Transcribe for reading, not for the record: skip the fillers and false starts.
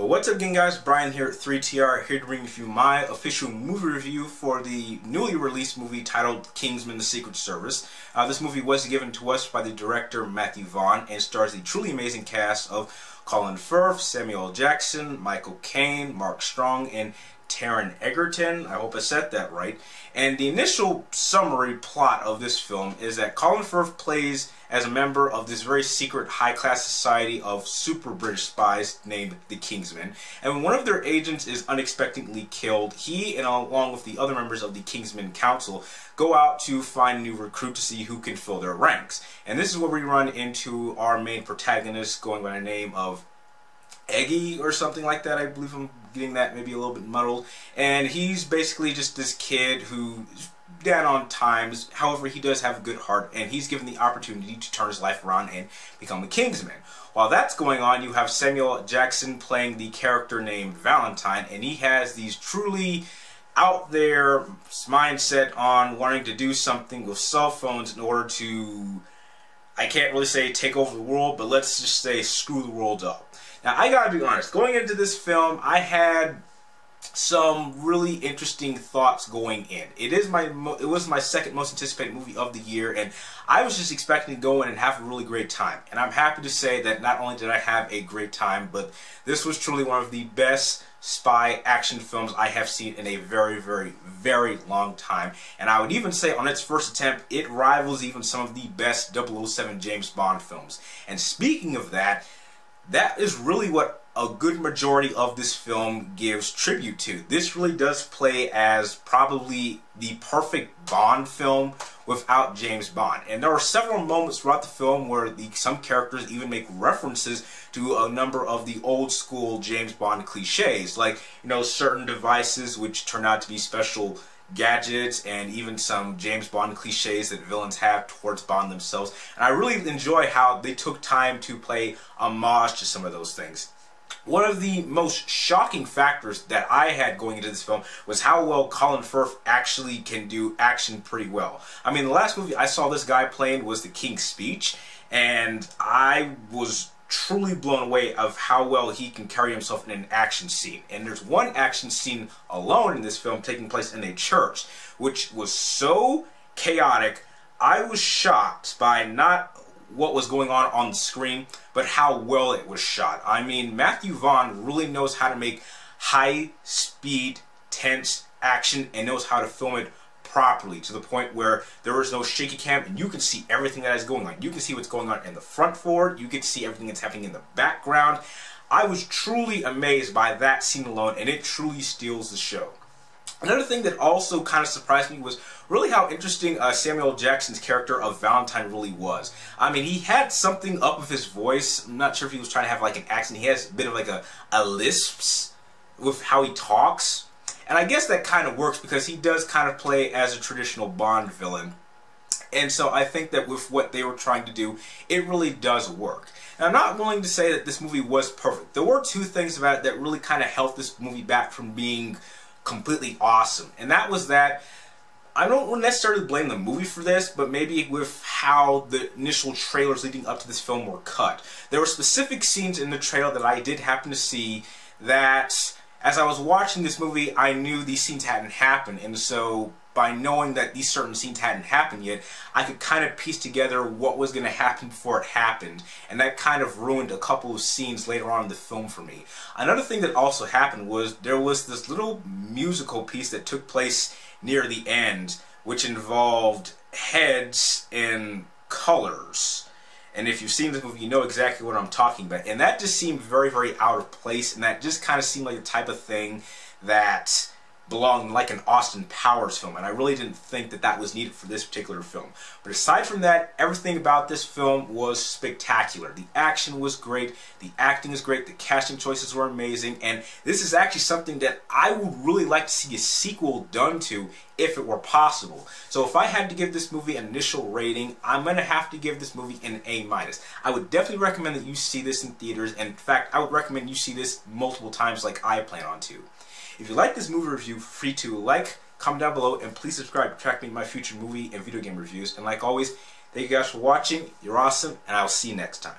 What's up, gang, guys? Brian here at 3TR, here to bring you my official movie review for the newly released movie titled Kingsman: The Secret Service. This movie was given to us by the director Matthew Vaughn and stars the truly amazing cast of Colin Firth, Samuel L. Jackson, Michael Caine, Mark Strong, and Taron Egerton. I hope I said that right. And the initial summary plot of this film is that Colin Firth plays as a member of this very secret high-class society of super British spies named the Kingsmen. And when one of their agents is unexpectedly killed, he and along with the other members of the Kingsman Council go out to find a new recruit to see who can fill their ranks. And this is where we run into our main protagonist going by the name of Eggy or something like that. I believe I'm getting that maybe a little bit muddled. And he's basically just this kid who's down on times. However, he does have a good heart, and he's given the opportunity to turn his life around and become a Kingsman. While that's going on, you have Samuel Jackson playing the character named Valentine, and he has these truly out there mindset on wanting to do something with cell phones in order to, I can't really say take over the world, but let's just say screw the world up. Now, I gotta be honest, going into this film, I had some really interesting thoughts going in. It was my second most anticipated movie of the year, and I was just expecting to go in and have a really great time. And I'm happy to say that not only did I have a great time, but this was truly one of the best spy action films I have seen in a very, very, very long time. And I would even say on its first attempt, it rivals even some of the best 007 James Bond films. And speaking of that, that is really what a good majority of this film gives tribute to. This really does play as probably the perfect Bond film without James Bond. And there are several moments throughout the film where some characters even make references to a number of the old school James Bond cliches, like, you know, certain devices which turn out to be special gadgets, and even some James Bond cliches that villains have towards Bond themselves. And I really enjoy how they took time to play homage to some of those things. One of the most shocking factors that I had going into this film was how well Colin Firth actually can do action pretty well. I mean, the last movie I saw this guy playing was The King's Speech, and I was truly blown away of how well he can carry himself in an action scene. And there's one action scene alone in this film taking place in a church, which was so chaotic. I was shocked by not what was going on the screen, but how well it was shot. I mean, Matthew Vaughn really knows how to make high-speed, tense action and knows how to film it properly, to the point where there is no shaky cam and you can see everything that is going on. You can see what's going on in the front forward, you can see everything that's happening in the background. I was truly amazed by that scene alone, and it truly steals the show. Another thing that also kind of surprised me was really how interesting Samuel Jackson's character of Valentine really was. I mean, he had something up with his voice. I'm not sure if he was trying to have like an accent. He has a bit of like a lisp with how he talks. And I guess that kind of works because he does kind of play as a traditional Bond villain. And so I think that with what they were trying to do, it really does work. And I'm not willing to say that this movie was perfect. There were two things about it that really kind of held this movie back from being completely awesome. And that was that I don't necessarily blame the movie for this, but maybe with how the initial trailers leading up to this film were cut. There were specific scenes in the trailer that I did happen to see that, as I was watching this movie, I knew these scenes hadn't happened, and so by knowing that these certain scenes hadn't happened yet, I could kind of piece together what was going to happen before it happened, and that kind of ruined a couple of scenes later on in the film for me. Another thing that also happened was there was this little musical piece that took place near the end, which involved heads and colors. And if you've seen this movie, you know exactly what I'm talking about. And that just seemed very, very out of place. And that just kind of seemed like the type of thing that belonged like an Austin Powers film. And I really didn't think that that was needed for this particular film. But aside from that, everything about this film was spectacular. The action was great. The acting is great. The casting choices were amazing. And this is actually something that I would really like to see a sequel done to if it were possible. So if I had to give this movie an initial rating, I'm going to have to give this movie an A-. I would definitely recommend that you see this in theaters, and in fact, I would recommend you see this multiple times like I plan on to. If you like this movie review, feel free to like, comment down below, and please subscribe to track me in my future movie and video game reviews. And like always, thank you guys for watching. You're awesome, and I'll see you next time.